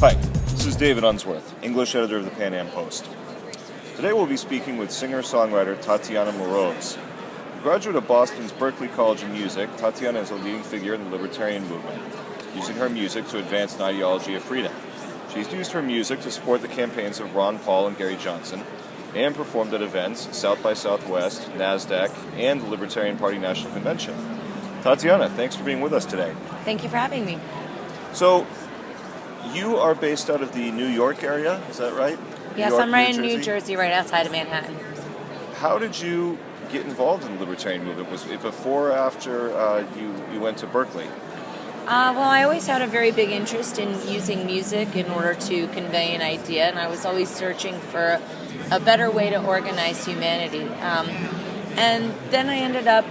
Hi, this is David Unsworth, English editor of the Pan Am Post. Today we'll be speaking with singer-songwriter Tatiana Moroz. A graduate of Boston's Berklee College of Music, Tatiana is a leading figure in the libertarian movement, using her music to advance an ideology of freedom. She's used her music to support the campaigns of Ron Paul and Gary Johnson, and performed at events, South by Southwest, NASDAQ, and the Libertarian Party National Convention. Tatiana, thanks for being with us today. Thank you for having me. So, you are based out of the New York area, is that right? Yes, I'm right in New Jersey, right outside of Manhattan. How did you get involved in the libertarian movement? Was it before or after you went to Berklee? Well, I always had a very big interest in using music in order to convey an idea, and I was always searching for a better way to organize humanity. And then I ended up...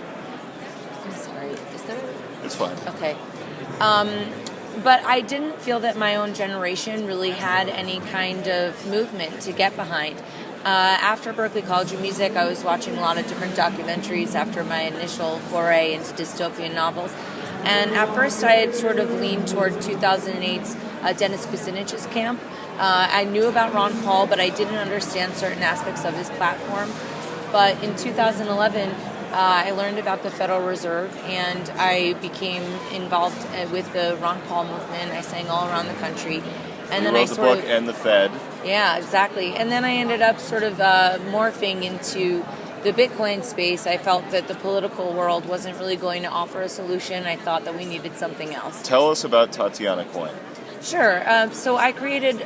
I'm sorry, is there... It's fine. Okay. But I didn't feel that my own generation really had any kind of movement to get behind. After Berklee College of Music, I was watching a lot of different documentaries after my initial foray into dystopian novels. And at first I had sort of leaned toward 2008's Dennis Kucinich's camp. I knew about Ron Paul, but I didn't understand certain aspects of his platform. But in 2011, I learned about the Federal Reserve, and I became involved with the Ron Paul movement. I sang all around the country. And then you wrote the book and the Fed. Yeah, exactly. And then I ended up sort of morphing into the Bitcoin space. I felt that the political world wasn't really going to offer a solution. I thought that we needed something else. Tell us about Tatiana Coin. Sure. So I created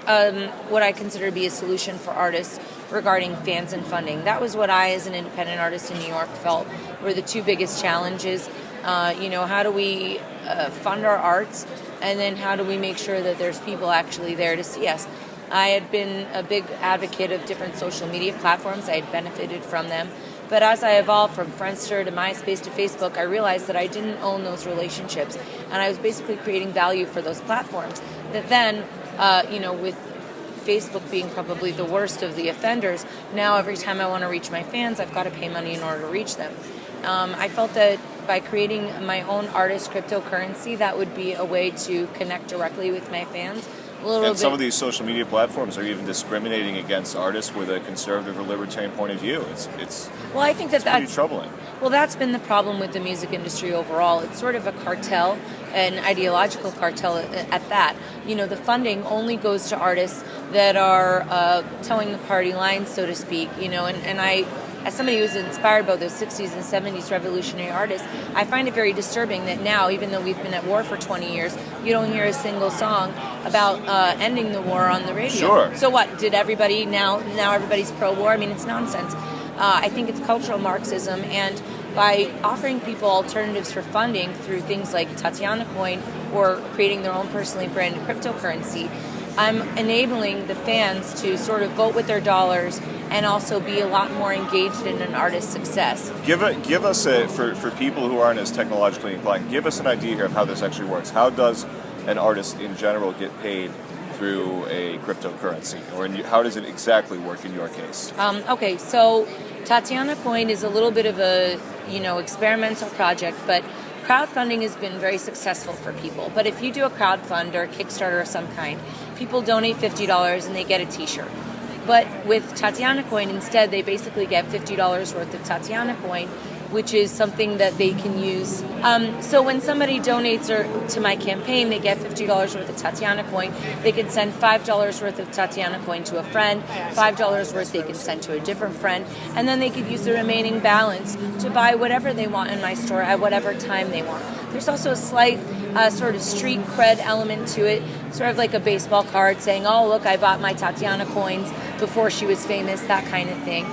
what I consider to be a solution for artists regarding fans and funding. That was what I, as an independent artist in New York, felt were the two biggest challenges. How do we fund our arts, and then how do we make sure that there's people actually there to see us? I had been a big advocate of different social media platforms. I had benefited from them. But as I evolved from Friendster to MySpace to Facebook, I realized that I didn't own those relationships. And I was basically creating value for those platforms. That then, with Facebook being probably the worst of the offenders, now every time I want to reach my fans, I've got to pay money in order to reach them. I felt that by creating my own artist cryptocurrency, that would be a way to connect directly with my fans. Some of these social media platforms are even discriminating against artists with a conservative or libertarian point of view. It's pretty troubling. Well, that's been the problem with the music industry overall. It's sort of a cartel, an ideological cartel at that. The funding only goes to artists that are towing the party line, so to speak. And I, as somebody who's inspired by those 60s and 70s revolutionary artists, I find it very disturbing that now, even though we've been at war for 20 years, you don't hear a single song about ending the war on the radio. Sure. So what? Did everybody now everybody's pro-war? I mean, it's nonsense. I think it's cultural Marxism, and by offering people alternatives for funding through things like Tatiana Coin or creating their own personally branded cryptocurrency, I'm enabling the fans to sort of vote with their dollars and also be a lot more engaged in an artist's success. Give us for people who aren't as technologically inclined, give us an idea here of how this actually works. How does an artist in general get paid through a cryptocurrency, or how does it exactly work in your case? Okay, so Tatiana Coin is a little bit of a experimental project, but crowdfunding has been very successful for people. But if you do a crowdfund or a Kickstarter of some kind, people donate $50 and they get a t-shirt. But with Tatiana Coin, instead, they basically get $50 worth of Tatiana Coin, which is something that they can use. So when somebody donates to my campaign, they get $50 worth of Tatiana Coin. They can send $5 worth of Tatiana Coin to a friend, $5 worth they can send to a different friend, and then they could use the remaining balance to buy whatever they want in my store at whatever time they want. There's also a slight sort of street cred element to it, sort of like a baseball card saying, oh, look, I bought my Tatiana Coins before she was famous, that kind of thing.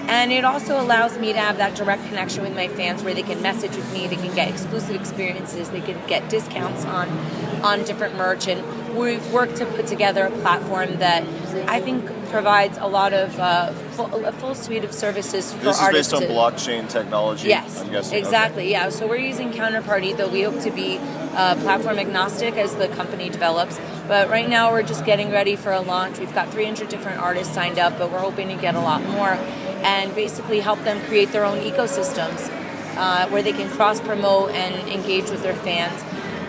And it also allows me to have that direct connection with my fans where they can message with me, they can get exclusive experiences, they can get discounts on different merch. And we've worked to put together a platform that I think provides a lot of a full suite of services for artists. This is based on blockchain technology? Yes, I'm guessing. exactly. Okay. Yeah, so we're using Counterparty, though we hope to be platform agnostic as the company develops. But right now we're just getting ready for a launch. We've got 300 different artists signed up, but we're hoping to get a lot more and basically help them create their own ecosystems where they can cross-promote and engage with their fans.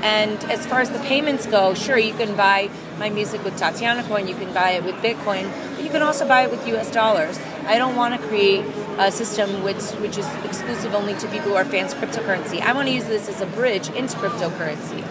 And as far as the payments go, sure, you can buy my music with Tatiana coin, you can buy it with Bitcoin, but you can also buy it with US dollars. I don't want to create a system which is exclusive only to people who are fans of cryptocurrency. I want to use this as a bridge into cryptocurrency.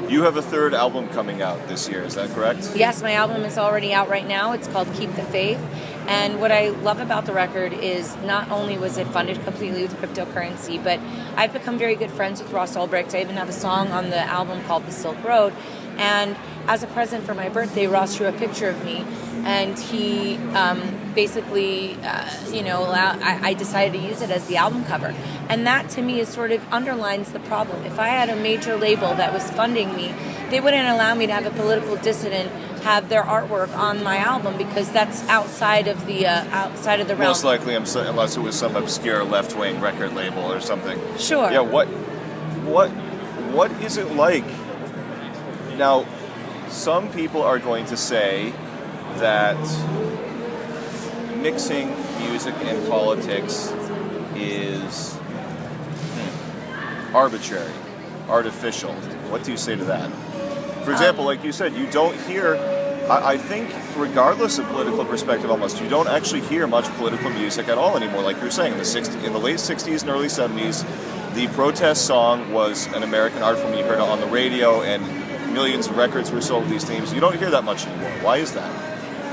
You have a third album coming out this year, is that correct? Yes, my album is already out right now. It's called Keep the Faith. And what I love about the record is not only was it funded completely with cryptocurrency, but I've become very good friends with Ross Ulbricht. I even have a song on the album called The Silk Road. And as a present for my birthday, Ross drew a picture of me. And he basically, I decided to use it as the album cover. And that, to me, is sort of underlines the problem. If I had a major label that was funding me, they wouldn't allow me to have a political dissident have their artwork on my album because that's outside of the realm. Most likely, unless it was some obscure left-wing record label or something. Sure. Yeah. What is it like? Now, some people are going to say that mixing music and politics is arbitrary, artificial. What do you say to that? For example, like you said, you don't hear, I think regardless of political perspective almost, you don't actually hear much political music at all anymore. Like you were saying, in the late 60s and early 70s, the protest song was an American art form. You heard it on the radio and millions of records were sold with these themes. You don't hear that much anymore. Why is that?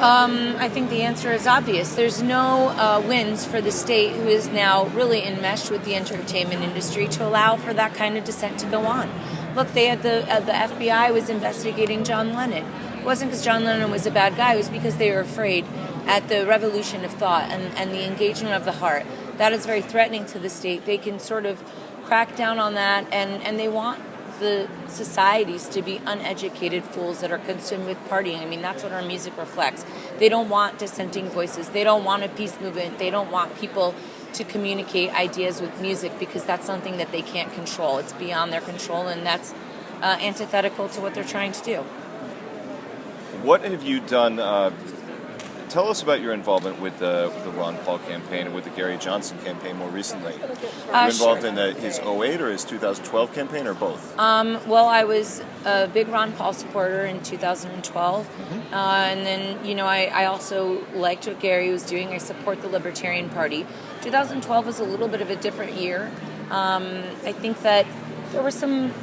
I think the answer is obvious. There's no wins for the state, who is now really enmeshed with the entertainment industry, to allow for that kind of dissent to go on. Look, they had the FBI was investigating John Lennon. It wasn't because John Lennon was a bad guy. It was because they were afraid at the revolution of thought and the engagement of the heart. That is very threatening to the state. They can sort of crack down on that, and they want the societies to be uneducated fools that are consumed with partying. I mean, that's what our music reflects. They don't want dissenting voices. They don't want a peace movement. They don't want people to communicate ideas with music because that's something that they can't control. It's beyond their control, and that's antithetical to what they're trying to do. What have you done? Tell us about your involvement with the Ron Paul campaign and with the Gary Johnson campaign more recently. Were you involved in his 2008 or his 2012 campaign, or both? Well, I was a big Ron Paul supporter in 2012. Mm-hmm. And then, I also liked what Gary was doing. I support the Libertarian Party. 2012 was a little bit of a different year. I think that there were some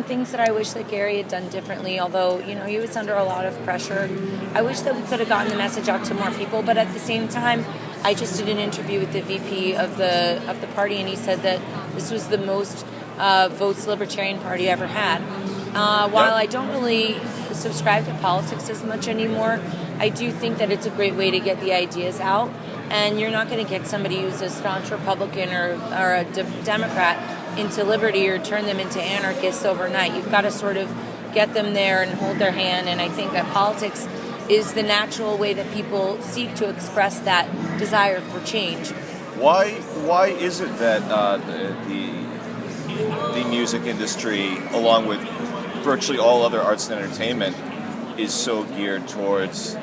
things that I wish that Gary had done differently, although, he was under a lot of pressure. I wish that we could have gotten the message out to more people, but at the same time, I just did an interview with the VP of the party, and he said that this was the most votes the Libertarian Party ever had. While I don't really subscribe to politics as much anymore, I do think that it's a great way to get the ideas out, and you're not going to get somebody who's a staunch Republican or a Democrat into liberty or turn them into anarchists overnight. You've got to sort of get them there and hold their hand, and I think that politics is the natural way that people seek to express that desire for change. Why is it that the music industry, along with virtually all other arts and entertainment, is so geared towards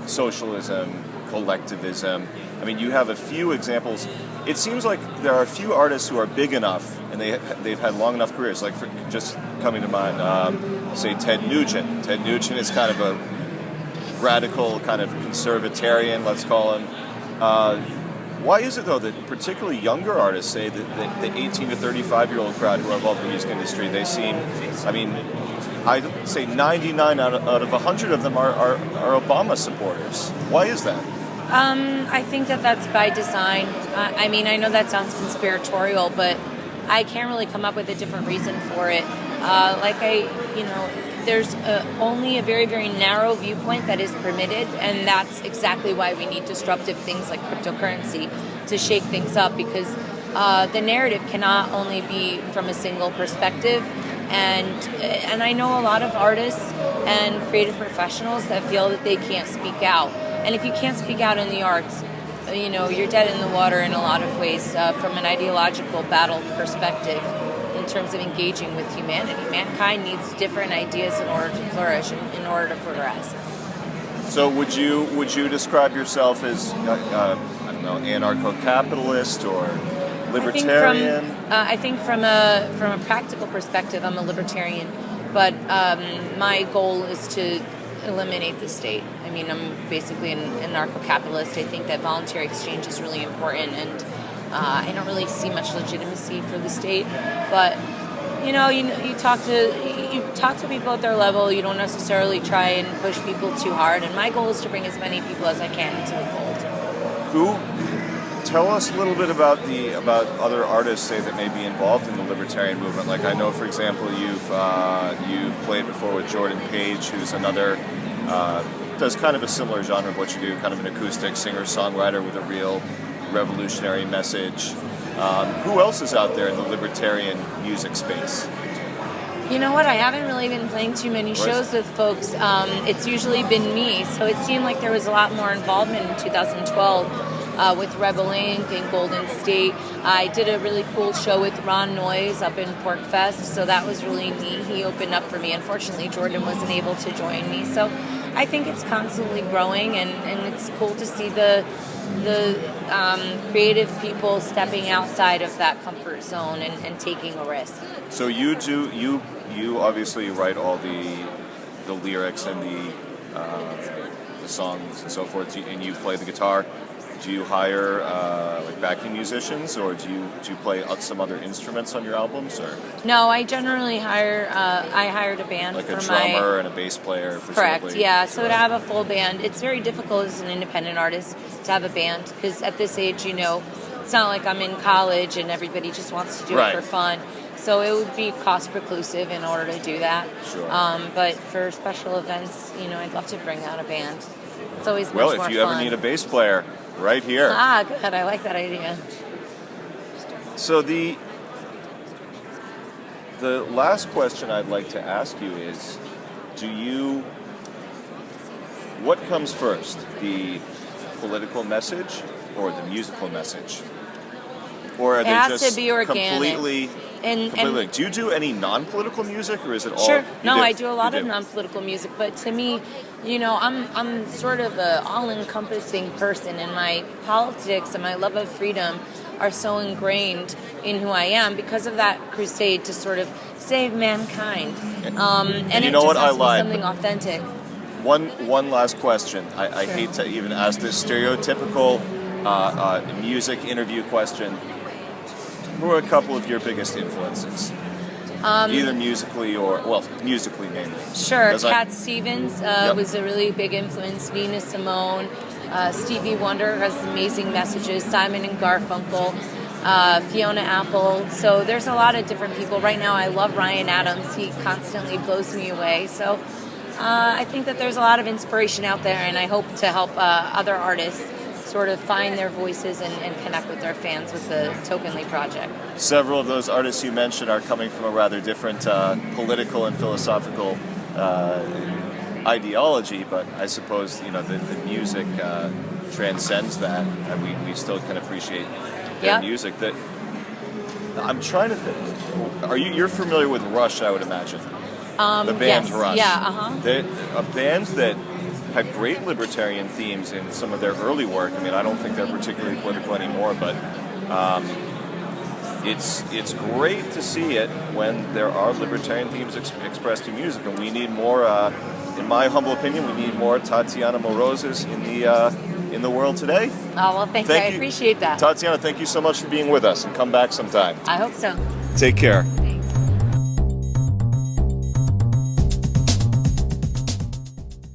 socialism, collectivism? I mean, you have a few examples. It seems like there are a few artists who are big enough and they've had long enough careers. Like, just coming to mind, say Ted Nugent. Ted Nugent is kind of a radical, kind of conservatarian, let's call him. Why is it, though, that particularly younger artists, say that the 18 to 35-year-old crowd who are involved in the music industry, they seem, I mean, I'd say 99 out of 100 of them are Obama supporters. Why is that? I think that's by design. I mean, I know that sounds conspiratorial, but I can't really come up with a different reason for it. There's only a very, very narrow viewpoint that is permitted, and that's exactly why we need disruptive things like cryptocurrency to shake things up, because the narrative cannot only be from a single perspective. And I know a lot of artists and creative professionals that feel that they can't speak out. And if you can't speak out in the arts, you're dead in the water in a lot of ways from an ideological battle perspective in terms of engaging with humanity. Mankind needs different ideas in order to flourish, in order to progress. So would you describe yourself as, anarcho-capitalist or Libertarian? I think from a practical perspective, I'm a libertarian, but my goal is to eliminate the state. I mean, I'm basically an anarcho-capitalist. I think that voluntary exchange is really important, and I don't really see much legitimacy for the state. But you talk to people at their level. You don't necessarily try and push people too hard. And my goal is to bring as many people as I can into the fold. Tell us a little bit about other artists, say, that may be involved in the libertarian movement. Like, I know, for example, you've played before with Jordan Page, who's another does kind of a similar genre of what you do, kind of an acoustic singer-songwriter with a real revolutionary message. Who else is out there in the libertarian music space? You know what? I haven't really been playing too many shows with folks. It's usually been me, so it seemed like there was a lot more involvement in 2012. With Rebel Inc. and Golden State. I did a really cool show with Ron Noyes up in Pork Fest, so that was really neat. He opened up for me. Unfortunately, Jordan wasn't able to join me, so I think it's constantly growing, and it's cool to see the creative people stepping outside of that comfort zone and taking a risk. So you obviously write all the lyrics and the songs and so forth, and you play the guitar. Do you hire like backing musicians, or do you play some other instruments on your albums? Or no, I generally hired a band, like for a drummer and a bass player. Presumably. Correct. Yeah. So to have a full band, it's very difficult as an independent artist to have a band, because at this age, it's not like I'm in college and everybody just wants to do it for fun. So it would be cost preclusive in order to do that. Sure. But for special events, I'd love to bring out a band. It's always much more fun. Well, if you ever need a bass player, right here. Ah, good. I like that idea. So the last question I'd like to ask you is, what comes first, the political message or the musical message? Or are they just to be organic. completely... do you do any non-political music, or is it all... Sure. No, I do a lot of non-political music, but to me, I'm sort of an all-encompassing person, and my politics and my love of freedom are so ingrained in who I am because of that crusade to sort of save mankind. And you know what? I lied. Something authentic. One last question. I hate to even ask this stereotypical music interview question. Who are a couple of your biggest influences? Either musically musically mainly. Sure. Cat Stevens was a really big influence. Nina Simone, Stevie Wonder has amazing messages. Simon and Garfunkel, Fiona Apple. So there's a lot of different people. Right now I love Ryan Adams. He constantly blows me away. So I think that there's a lot of inspiration out there, and I hope to help other artists sort of find their voices and connect with their fans with the Tokenly project. Several of those artists you mentioned are coming from a rather different political and philosophical ideology, but I suppose the music transcends that, and we still can appreciate their music. That I'm trying to think. You're familiar with Rush, I would imagine. The band Rush. Yeah. A band that had great libertarian themes in some of their early work. I mean, I don't think they're particularly political anymore, but it's great to see it when there are libertarian themes expressed in music, and we need more. In my humble opinion, we need more Tatiana Morozes in the world today. Oh well, thank you. I appreciate that. Tatiana, thank you so much for being with us, and come back sometime. I hope so. Take care.